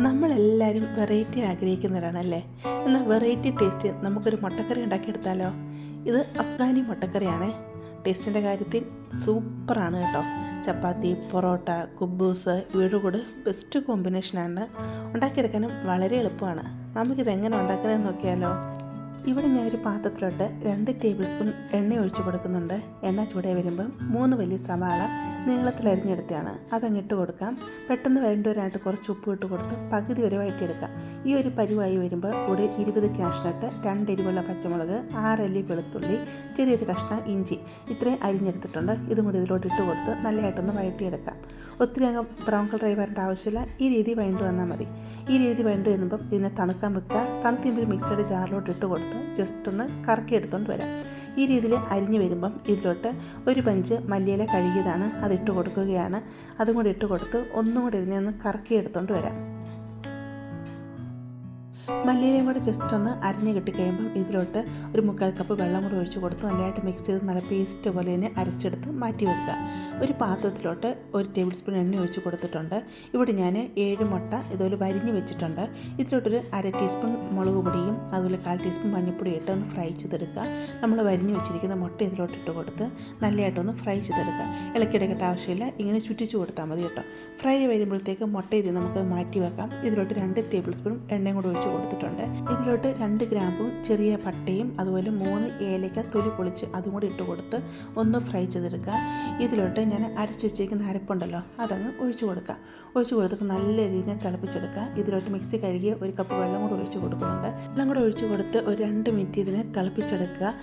നമ്മളെല്ലാവരും വെറൈറ്റി ആഗ്രഹിക്കുന്നവരാണല്ലേ. എന്നാൽ variety taste നമുക്കൊരു മുട്ടക്കറി ഉണ്ടാക്കിയെടുത്താലോ? ഇത് അഫ്ഗാനി മുട്ടക്കറിയാണേ. ടേസ്റ്റിൻ്റെ കാര്യത്തിൽ സൂപ്പറാണ് കേട്ടോ. ചപ്പാത്തി, പൊറോട്ട, കുബൂസ് ഇവയുടെ കൂടെ ബെസ്റ്റ് കോമ്പിനേഷനാണ്. ഉണ്ടാക്കിയെടുക്കാനും വളരെ എളുപ്പമാണ്. നമുക്കിതെങ്ങനെ ഉണ്ടാക്കുന്നതെന്ന് നോക്കിയാലോ? ഇവിടെ ഞാൻ ഒരു പാത്രത്തിലോട്ട് 2 ടേബിൾ സ്പൂൺ എണ്ണ ഒഴിച്ച് കൊടുക്കുന്നുണ്ട്. എണ്ണ ചൂടായി വരുമ്പം 3 വലിയ സവാള നീളത്തിൽ അരിഞ്ഞെടുത്തതാണ് അതങ്ങിട്ട് കൊടുക്കാം. പെട്ടെന്ന് വേണ്ടവരായിട്ട് കുറച്ച് ഉപ്പ് ഇട്ട് കൊടുത്ത് പകുതി വരെ വഴറ്റിയെടുക്കാം. ഈ ഒരു പരുവായി വരുമ്പോൾ ഇവിടെ 20 കാഷ്നട്ട്, 2 എരിവുള്ള പച്ചമുളക്, 6 അല്ലി വെളുത്തുള്ളി, ചെറിയൊരു കഷ്ണം ഇഞ്ചി ഇത്രയും അരിഞ്ഞെടുത്തിട്ടുണ്ട്. ഇതും കൂടി ഇതിലോട്ട് ഇട്ട് കൊടുത്ത് നല്ലതായിട്ടൊന്ന് വഴറ്റിയെടുക്കാം. ഒത്തിരി അങ്ങ് ബ്രൗൺ കളറായി വരേണ്ട ആവശ്യമില്ല. ഈ രീതി വഴണ്ടു വന്നാൽ മതി. ഈ രീതി വഴണ്ടു വരുമ്പം ഇതിനെ തണുക്കാൻ വെക്കുക. തണുത്തുമ്പോൾ മിക്സഡ് ജാറിലോട്ട് ഇട്ട് കൊടുത്ത് ജസ്റ്റ് ഒന്ന് കറക്കി എടുത്തുകൊണ്ട് വരാം. ഈ രീതിയിൽ അരിഞ്ഞ് വരുമ്പം ഇതിലോട്ട് ഒരു പഞ്ച് മല്ലിയില കഴുകിയതാണ് അതിട്ട് കൊടുക്കുകയാണ്. അതും കൂടി ഇട്ട് കൊടുത്ത് ഒന്നും കൂടി ഇതിനെ ഒന്ന് കറക്കി എടുത്തുകൊണ്ട് വരാം. മല്ലിയിലയും കൂടെ ജസ്റ്റ് ഒന്ന് അരിഞ്ഞ് കിട്ടിക്കഴിയുമ്പം ഇതിലോട്ട് ഒരു 3/4 കപ്പ് വെള്ളം കൂടെ ഒഴിച്ച് കൊടുത്ത് നല്ലതായിട്ട് മിക്സ് ചെയ്ത് നല്ല പേസ്റ്റ് പോലെ തന്നെ അരച്ചെടുത്ത് മാറ്റി വെക്കുക. ഒരു പാത്രത്തിലോട്ട് 1 ടേബിൾ സ്പൂൺ എണ്ണ ഒഴിച്ച് കൊടുത്തിട്ടുണ്ട്. ഇവിടെ ഞാൻ 7 മുട്ട ഇതുപോലെ വരിഞ്ഞ് വെച്ചിട്ടുണ്ട്. ഇതിലോട്ടൊരു 1/2 ടീസ്പൂൺ മുളക് പൊടിയും അതുപോലെ 1/4 ടീസ്പൂൺ മഞ്ഞൾപ്പൊടി ഇട്ട് ഒന്ന് ഫ്രൈ ചെയ്തെടുക്കുക. നമ്മൾ വരിഞ്ഞ് വെച്ചിരിക്കുന്ന മുട്ട ഇതിലോട്ട് ഇട്ട് കൊടുത്ത് നല്ലതായിട്ടൊന്ന് ഫ്രൈ ചെയ്തെടുക്കുക. ഇളക്കിയെടുക്കേണ്ട ആവശ്യമില്ല, ഇങ്ങനെ ചുറ്റിച്ച് കൊടുത്താൽ മതി കേട്ടോ. ഫ്രൈ വരുമ്പോഴത്തേക്ക് മുട്ട ഇത് നമുക്ക് മാറ്റി വെക്കാം. ഇതിലോട്ട് 2 ടേബിൾ സ്പൂൺ എണ്ണയും കൂടെ ഒഴിച്ച് കൊടുത്തിട്ടുണ്ട്. ഇതിലോട്ട് 2 ഗ്രാമ്പും ചെറിയ പട്ടയും അതുപോലെ 3 ഏലക്ക തൊലി പൊളിച്ച് അതും കൂടി ഇട്ട് കൊടുത്ത് ഒന്ന് ഫ്രൈ ചെയ്തെടുക്കുക. ഇതിലോട്ട് ഞാൻ അരച്ച് വെച്ചിരിക്കുന്ന അരപ്പുണ്ടല്ലോ അതങ്ങ് ഒഴിച്ച് കൊടുക്കുക. ഒഴിച്ച് കൊടുത്തിട്ട് നല്ല രീതിയിൽ തിളപ്പിച്ചെടുക്കുക. ഇതിലോട്ട് മിക്സി കഴുകി 1 കപ്പ് വെള്ളം കൂടെ ഒഴിച്ച് കൊടുക്കുന്നുണ്ട്. വെള്ളം കൂടെ ഒഴിച്ച് കൊടുത്ത് ഒരു 2 മിനിറ്റ് ഇതിനെ തിളപ്പിച്ചെടുക്കുക.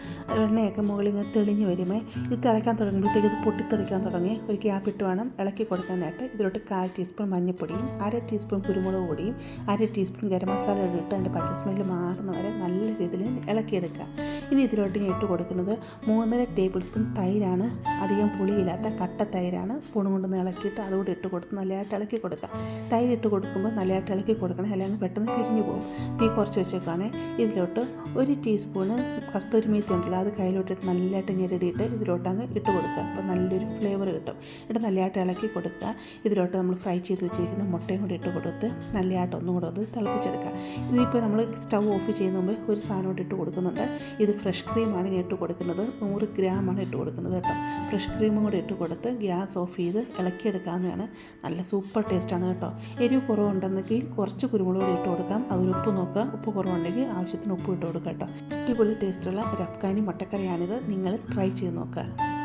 എണ്ണയൊക്കെ മുകളിൽ ഇങ്ങനെ തെളിഞ്ഞ് വരുമേ. ഇത് തിളയ്ക്കാൻ തുടങ്ങുമ്പോഴത്തേക്ക് ഇത് പൊട്ടിത്തെറിക്കാൻ തുടങ്ങി. ഒരു ഗ്യാപ്പിട്ട് വേണം ഇളക്കി കൊടുക്കാനായിട്ട്. ഇതിലോട്ട് 1/4 ടീസ്പൂൺ മഞ്ഞൾപ്പൊടിയും 1/2 ടീസ്പൂൺ കുരുമുളക് പൊടിയും 1/2 ടീസ്പൂൺ ഗരം മസാല ഇട്ട് അതിൻ്റെ പച്ച സ്മെല്ല് മാറുന്ന വരെ നല്ല രീതിയിൽ ഇളക്കിയെടുക്കുക. ഇനി ഇതിലോട്ട് ഞാൻ ഇട്ട് കൊടുക്കുന്നത് 3.5 ടേബിൾ സ്പൂൺ തൈരാണ്. അധികം പുളിയില്ലാത്ത കട്ട തൈരാണ്. സ്പൂൺ കൊണ്ടൊന്ന് ഇളക്കിയിട്ട് അതുകൂടി ഇട്ട് കൊടുത്ത് നല്ലതായിട്ട് ഇളക്കി കൊടുക്കുക. തൈര് ഇട്ട് കൊടുക്കുമ്പോൾ നല്ലതായിട്ട് ഇളക്കി കൊടുക്കണം, അല്ലെങ്കിൽ പെട്ടെന്ന് പിരിഞ്ഞു പോകും. തീ കുറച്ച് വെച്ചേക്കാണ്. ഇതിലോട്ട് 1 ടീസ്പൂണ് കസ്തൂരി മേത്തി ഉണ്ടല്ലോ അത് കയ്യിലോട്ടിട്ട് നല്ലതായിട്ട് ഞെരടിയിട്ട് ഇതിലോട്ട് അങ്ങ് ഇട്ട് കൊടുക്കുക. അപ്പോൾ നല്ലൊരു ഫ്ലേവർ കിട്ടും. എന്നിട്ട് നല്ലതായിട്ട് ഇളക്കി കൊടുക്കുക. ഇതിലോട്ട് നമ്മൾ ഫ്രൈ ചെയ്ത് വെച്ചിരിക്കുന്ന മുട്ടയും കൂടി ഇട്ട് കൊടുത്ത് നല്ലതായിട്ട് ഒന്നും കൂടെ ഒന്ന് തിളപ്പിച്ചെടുക്കുക. ഇതിപ്പോൾ നമ്മൾ സ്റ്റൗ ഓഫ് ചെയ്യുന്ന മുമ്പ് ഒരു സാധനം ഇട്ട് കൊടുക്കുന്നുണ്ട്. ഇത് ഫ്രഷ് ക്രീമാണ് ഇട്ട് കൊടുക്കുന്നത്. 100 ഗ്രാമാണ് ഇട്ട് കൊടുക്കുന്നത് കേട്ടോ. ഫ്രഷ് ക്രീമും കൂടി ഇട്ട് കൊടുത്ത് ഗ്യാസ് ഓഫ് ചെയ്ത് ഇളക്കിയെടുക്കാവുന്നതാണ്. നല്ല സൂപ്പർ ടേസ്റ്റാണ് കേട്ടോ. എരിവ് കുറവുണ്ടെന്നെങ്കിൽ കുറച്ച് കുരുമുളക് പൊടി ഇട്ട് കൊടുക്കാം. അതിൽ ഉപ്പ് നോക്കുക. ഉപ്പ് കുറവുണ്ടെങ്കിൽ ആവശ്യത്തിന് ഉപ്പ് ഇട്ട് കൊടുക്കാം കേട്ടോ. അടിപൊളി ടേസ്റ്റുള്ള ഒരു അഫ്ഗാനി മുട്ടക്കറിയാണിത്. നിങ്ങൾ ട്രൈ ചെയ്ത് നോക്കുക.